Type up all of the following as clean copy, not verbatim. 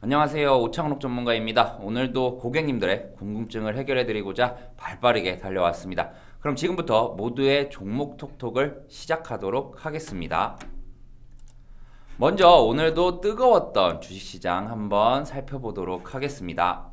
안녕하세요. 오창록 전문가입니다. 오늘도 고객님들의 궁금증을 해결해드리고자 발빠르게 달려왔습니다. 그럼 지금부터 모두의 종목 톡톡을 시작하도록 하겠습니다. 먼저 오늘도 뜨거웠던 주식시장 한번 살펴보도록 하겠습니다.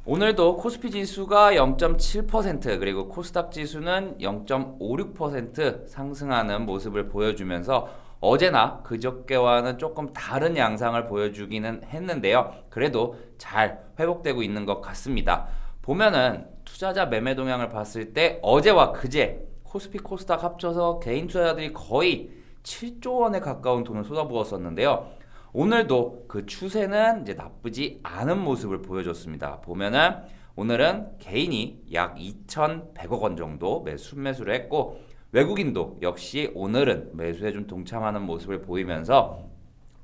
오늘도 코스피 지수가 0.7% 그리고 코스닥 지수는 0.56% 상승하는 모습을 보여주면서 어제나 그저께와는 조금 다른 양상을 보여주기는 했는데요. 그래도 잘 회복되고 있는 것 같습니다. 보면은 투자자 매매 동향을 봤을 때 어제와 그제 코스피 코스닥 합쳐서 개인 투자자들이 거의 7조 원에 가까운 돈을 쏟아부었었는데요. 오늘도 그 추세는 이제 나쁘지 않은 모습을 보여줬습니다. 보면은 오늘은 개인이 약 2,100억 원 정도 순매수를 했고 외국인도 역시 오늘은 매수에 좀 동참하는 모습을 보이면서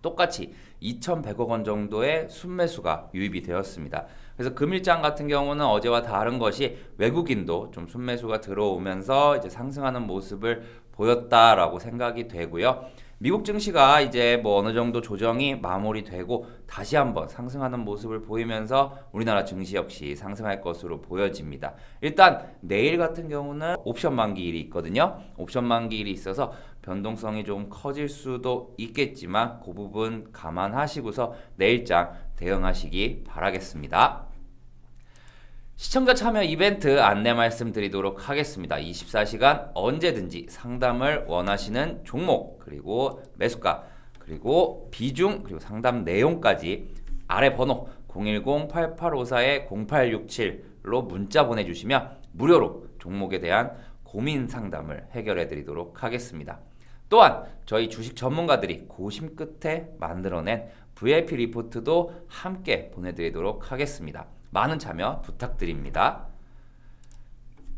똑같이 2,100억 원 정도의 순매수가 유입이 되었습니다. 그래서 금일장 같은 경우는 어제와 다른 것이 외국인도 좀 순매수가 들어오면서 이제 상승하는 모습을 보였다라고 생각이 되고요. 미국 증시가 이제 뭐 어느 정도 조정이 마무리되고 다시 한번 상승하는 모습을 보이면서 우리나라 증시 역시 상승할 것으로 보여집니다. 일단 내일 같은 경우는 옵션 만기일이 있거든요. 옵션 만기일이 있어서 변동성이 좀 커질 수도 있겠지만 그 부분 감안하시고서 내일장 대응하시기 바라겠습니다. 시청자 참여 이벤트 안내 말씀드리도록 하겠습니다. 24시간 언제든지 상담을 원하시는 종목 그리고 매수가 그리고 비중 그리고 상담 내용까지 아래 번호 010-8854-0867로 문자 보내주시면 무료로 종목에 대한 고민 상담을 해결해 드리도록 하겠습니다. 또한 저희 주식 전문가들이 고심 끝에 만들어낸 VIP 리포트도 함께 보내드리도록 하겠습니다. 많은 참여 부탁드립니다.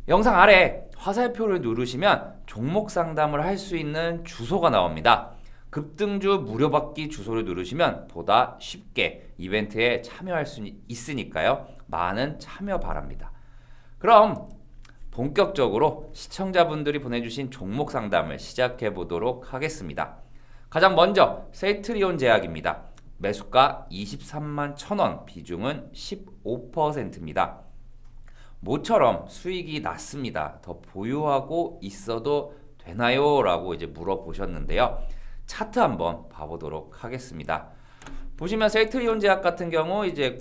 영상 아래 화살표를 누르시면 종목 상담을 할 수 있는 주소가 나옵니다. 급등주 무료받기 주소를 누르시면 보다 쉽게 이벤트에 참여할 수 있으니까요. 많은 참여 바랍니다. 그럼 본격적으로 시청자분들이 보내주신 종목 상담을 시작해 보도록 하겠습니다. 가장 먼저 셀트리온 제약입니다. 매수가 23만 1,000원, 비중은 15%입니다. 모처럼 수익이 났습니다. 더 보유하고 있어도 되나요? 라고 이제 물어보셨는데요. 차트 한번 봐보도록 하겠습니다. 보시면 셀트리온 제약 같은 경우 이제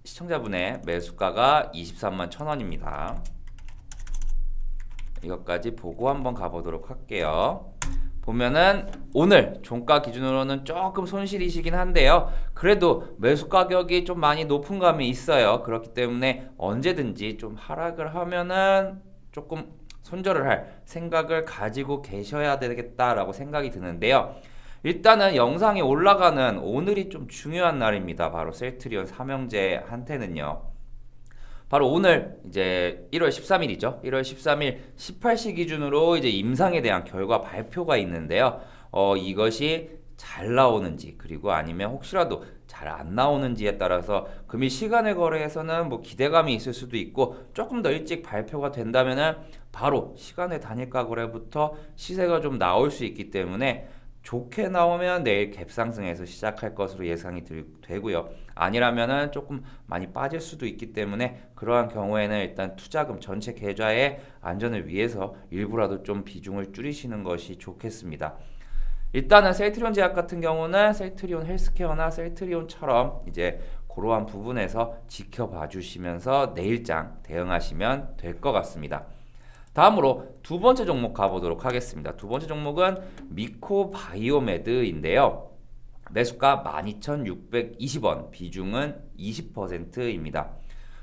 시청자분의 매수가가 23만 1,000원입니다. 이것까지 보고 한번 가보도록 할게요. 보면은 오늘 종가 기준으로는 조금 손실이시긴 한데요. 그래도 매수 가격이 좀 많이 높은 감이 있어요. 그렇기 때문에 언제든지 좀 하락을 하면은 조금 손절을 할 생각을 가지고 계셔야 되겠다라고 생각이 드는데요. 일단은 영상이 올라가는 오늘이 좀 중요한 날입니다. 바로 셀트리온 삼형제한테는요. 바로 오늘 이제 1월 13일이죠. 1월 13일 18시 기준으로 이제 임상에 대한 결과 발표가 있는데요. 이것이 잘 나오는지 그리고 아니면 혹시라도 잘 안 나오는지에 따라서 금일 시간의 거래에서는 뭐 기대감이 있을 수도 있고 조금 더 일찍 발표가 된다면은 바로 시간의 단일가 거래부터 시세가 좀 나올 수 있기 때문에 좋게 나오면 내일 갭상승에서 시작할 것으로 예상이 되고요. 아니라면은 조금 많이 빠질 수도 있기 때문에 그러한 경우에는 일단 투자금 전체 계좌의 안전을 위해서 일부라도 좀 비중을 줄이시는 것이 좋겠습니다. 일단은 셀트리온 제약 같은 경우는 셀트리온 헬스케어나 셀트리온처럼 이제 그러한 부분에서 지켜봐 주시면서 내일장 대응하시면 될 것 같습니다. 다음으로 두 번째 종목 가보도록 하겠습니다. 두 번째 종목은 미코바이오메드인데요. 매수가 12,620원, 비중은 20%입니다.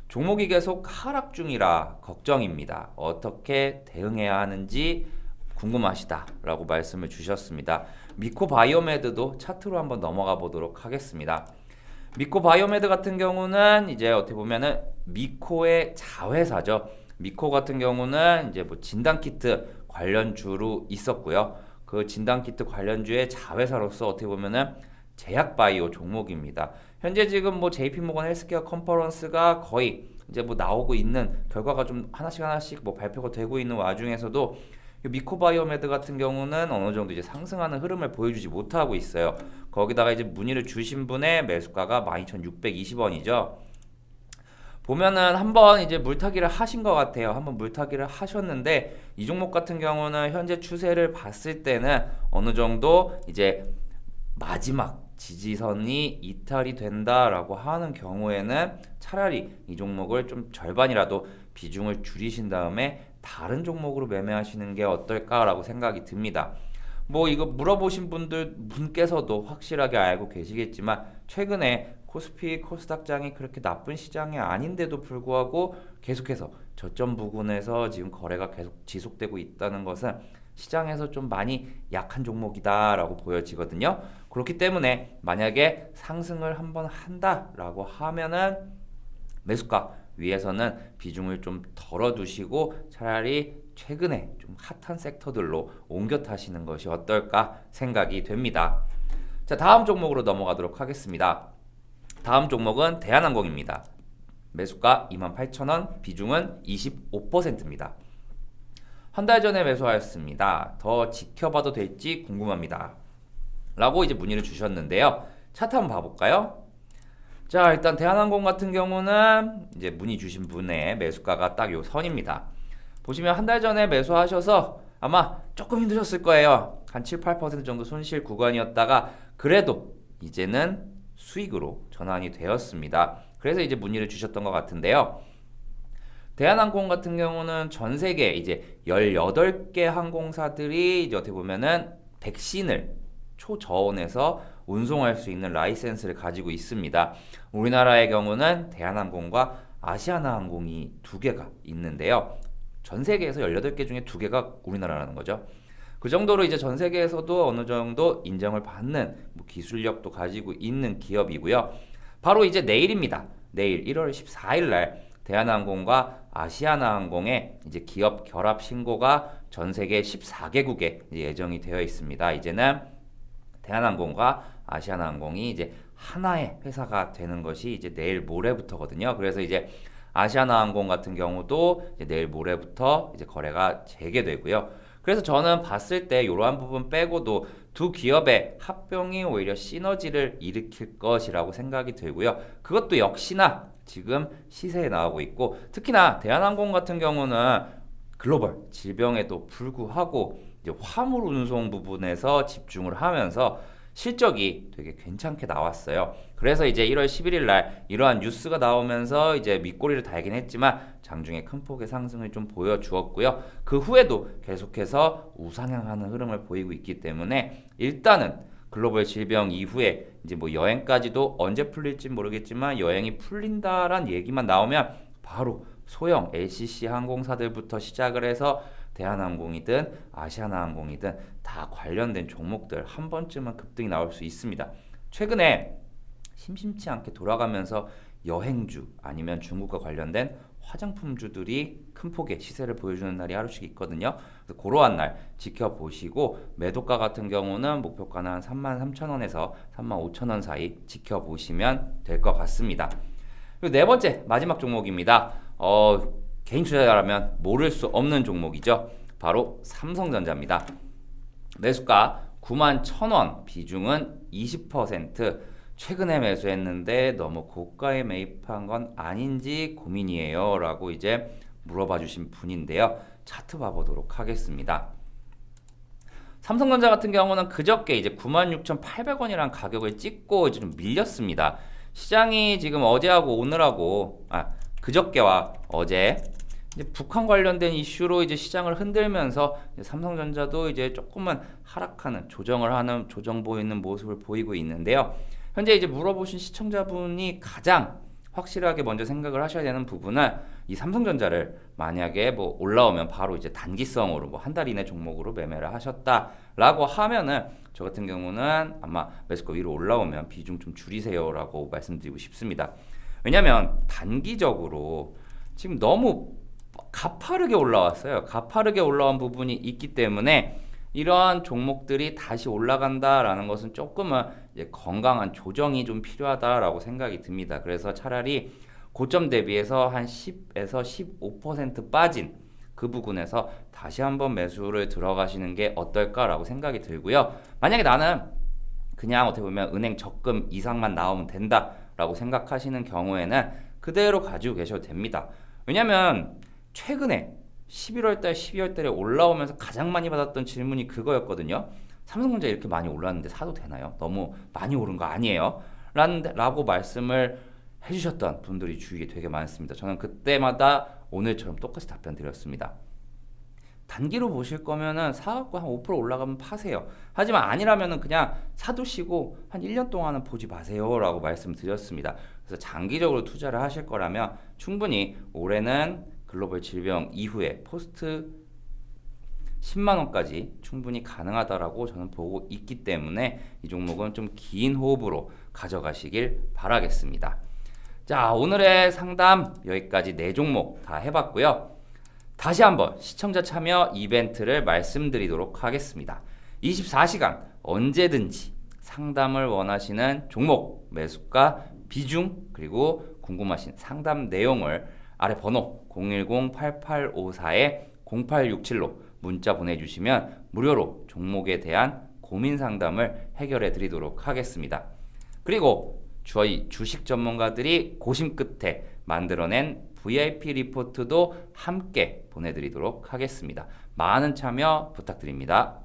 종목이 계속 하락 중이라 걱정입니다. 어떻게 대응해야 하는지 궁금하시다라고 말씀을 주셨습니다. 미코바이오메드도 차트로 한번 넘어가 보도록 하겠습니다. 미코바이오메드 같은 경우는 이제 어떻게 보면은 미코의 자회사죠. 미코 같은 경우는 이제 뭐 진단키트 관련주로 있었고요. 그 진단키트 관련주의 자회사로서 어떻게 보면은 제약바이오 종목입니다. 현재 지금 뭐 JP모건 헬스케어 컨퍼런스가 거의 이제 뭐 나오고 있는 결과가 좀 하나씩 뭐 발표가 되고 있는 와중에서도 미코바이오메드 같은 경우는 어느 정도 이제 상승하는 흐름을 보여주지 못하고 있어요. 거기다가 이제 문의를 주신 분의 매수가가 12,620원이죠. 보면은 한번 이제 물타기를 하신 것 같아요. 한번 물타기를 하셨는데 이 종목 같은 경우는 현재 추세를 봤을 때는 어느 정도 이제 마지막 지지선이 이탈이 된다라고 하는 경우에는 차라리 이 종목을 좀 절반이라도 비중을 줄이신 다음에 다른 종목으로 매매하시는 게 어떨까라고 생각이 듭니다. 뭐 이거 물어보신 분께서도 확실하게 알고 계시겠지만 최근에 코스피 코스닥장이 그렇게 나쁜 시장이 아닌데도 불구하고 계속해서 저점 부근에서 지금 거래가 계속 지속되고 있다는 것은 시장에서 좀 많이 약한 종목이다라고 보여지거든요. 그렇기 때문에 만약에 상승을 한번 한다라고 하면은 매수가 위에서는 비중을 좀 덜어두시고 차라리 최근에 좀 핫한 섹터들로 옮겨 타시는 것이 어떨까 생각이 됩니다. 자, 다음 종목으로 넘어가도록 하겠습니다. 다음 종목은 대한항공입니다. 매수가 28,000원, 비중은 25%입니다. 한 달 전에 매수하였습니다. 더 지켜봐도 될지 궁금합니다. 라고 이제 문의를 주셨는데요. 차트 한번 봐볼까요? 자, 일단 대한항공 같은 경우는 이제 문의 주신 분의 매수가가 딱 요 선입니다. 보시면 한 달 전에 매수하셔서 아마 조금 힘드셨을 거예요. 한 7, 8% 정도 손실 구간이었다가 그래도 이제는 수익으로 전환이 되었습니다. 그래서 이제 문의를 주셨던 것 같은데요. 대한항공 같은 경우는 전 세계 이제 18개 항공사들이 이제 어떻게 보면은 백신을 초저온에서 운송할 수 있는 라이센스를 가지고 있습니다. 우리나라의 경우는 대한항공과 아시아나항공이 두 개가 있는데요. 전 세계에서 18개 중에 두 개가 우리나라라는 거죠. 그 정도로 이제 전 세계에서도 어느 정도 인정을 받는 뭐 기술력도 가지고 있는 기업이고요. 바로 이제 내일입니다. 내일 1월 14일 날 대한항공과 아시아나항공의 이제 기업 결합 신고가 전 세계 14개국에 예정이 되어 있습니다. 이제는 대한항공과 아시아나항공이 이제 하나의 회사가 되는 것이 이제 내일 모레부터거든요. 그래서 이제 아시아나항공 같은 경우도 이제 내일 모레부터 이제 거래가 재개되고요. 그래서 저는 봤을 때 이러한 부분 빼고도 두 기업의 합병이 오히려 시너지를 일으킬 것이라고 생각이 들고요. 그것도 역시나 지금 시세에 나오고 있고 특히나 대한항공 같은 경우는 글로벌 질병에도 불구하고 이제 화물 운송 부분에서 집중을 하면서 실적이 되게 괜찮게 나왔어요. 그래서 이제 1월 11일 날 이러한 뉴스가 나오면서 이제 밑꼬리를 달긴 했지만 장중에 큰 폭의 상승을 좀 보여주었고요. 그 후에도 계속해서 우상향하는 흐름을 보이고 있기 때문에 일단은 글로벌 질병 이후에 이제 뭐 여행까지도 언제 풀릴지 모르겠지만 여행이 풀린다란 얘기만 나오면 바로 소형 LCC 항공사들부터 시작을 해서 대한항공이든 아시아나항공이든 다 관련된 종목들 한 번쯤은 급등이 나올 수 있습니다. 최근에 심심치 않게 돌아가면서 여행주 아니면 중국과 관련된 화장품주들이 큰 폭의 시세를 보여주는 날이 하루씩 있거든요. 그래서 그러한 날 지켜보시고 매도가 같은 경우는 목표가는 한 33,000원에서 35,000원 사이 지켜보시면 될 것 같습니다. 그리고 네 번째 마지막 종목입니다. 개인 투자자라면 모를 수 없는 종목이죠. 바로 삼성전자입니다. 매수가 91,000원, 비중은 20%. 최근에 매수했는데 너무 고가에 매입한 건 아닌지 고민이에요 라고 이제 물어봐 주신 분인데요. 차트 봐보도록 하겠습니다. 삼성전자 같은 경우는 그저께 이제 96,800원이라는 가격을 찍고 이제 좀 밀렸습니다. 시장이 지금 어제하고 오늘하고 그저께와 어제 이제 북한 관련된 이슈로 이제 시장을 흔들면서 이제 삼성전자도 이제 조금은 하락하는 조정을 하는 조정 보이는 모습을 보이고 있는데요. 현재 이제 물어보신 시청자분이 가장 확실하게 먼저 생각을 하셔야 되는 부분은 이 삼성전자를 만약에 뭐 올라오면 바로 이제 단기성으로 뭐 한 달 이내 종목으로 매매를 하셨다라고 하면은 저 같은 경우는 아마 매수가 위로 올라오면 비중 좀 줄이세요라고 말씀드리고 싶습니다. 왜냐면 단기적으로 지금 너무 가파르게 올라왔어요. 가파르게 올라온 부분이 있기 때문에 이러한 종목들이 다시 올라간다라는 것은 조금은 이제 건강한 조정이 좀 필요하다라고 생각이 듭니다. 그래서 차라리 고점 대비해서 한 10에서 15% 빠진 그 부분에서 다시 한번 매수를 들어가시는 게 어떨까라고 생각이 들고요. 만약에 나는 그냥 어떻게 보면 은행 적금 이상만 나오면 된다라고 생각하시는 경우에는 그대로 가지고 계셔도 됩니다. 왜냐면 최근에 11월달, 12월달에 올라오면서 가장 많이 받았던 질문이 그거였거든요. 삼성전자 이렇게 많이 올랐는데 사도 되나요? 너무 많이 오른 거 아니에요? 라고 말씀을 해주셨던 분들이 주위에 되게 많습니다. 저는 그때마다 오늘처럼 똑같이 답변 드렸습니다. 단기로 보실 거면은 사갖고 한 5% 올라가면 파세요. 하지만 아니라면은 그냥 사두시고 한 1년 동안은 보지 마세요 라고 말씀드렸습니다. 그래서 장기적으로 투자를 하실 거라면 충분히 올해는 글로벌 질병 이후에 포스트 10만원까지 충분히 가능하다라고 저는 보고 있기 때문에 이 종목은 좀 긴 호흡으로 가져가시길 바라겠습니다. 자, 오늘의 상담 여기까지 4종목 다 해봤고요. 다시 한번 시청자 참여 이벤트를 말씀드리도록 하겠습니다. 24시간 언제든지 상담을 원하시는 종목, 매수가, 비중, 그리고 궁금하신 상담 내용을 아래 번호 010-8854-0867로 문자 보내주시면 무료로 종목에 대한 고민 상담을 해결해 드리도록 하겠습니다. 그리고 저희 주식 전문가들이 고심 끝에 만들어낸 VIP 리포트도 함께 보내드리도록 하겠습니다. 많은 참여 부탁드립니다.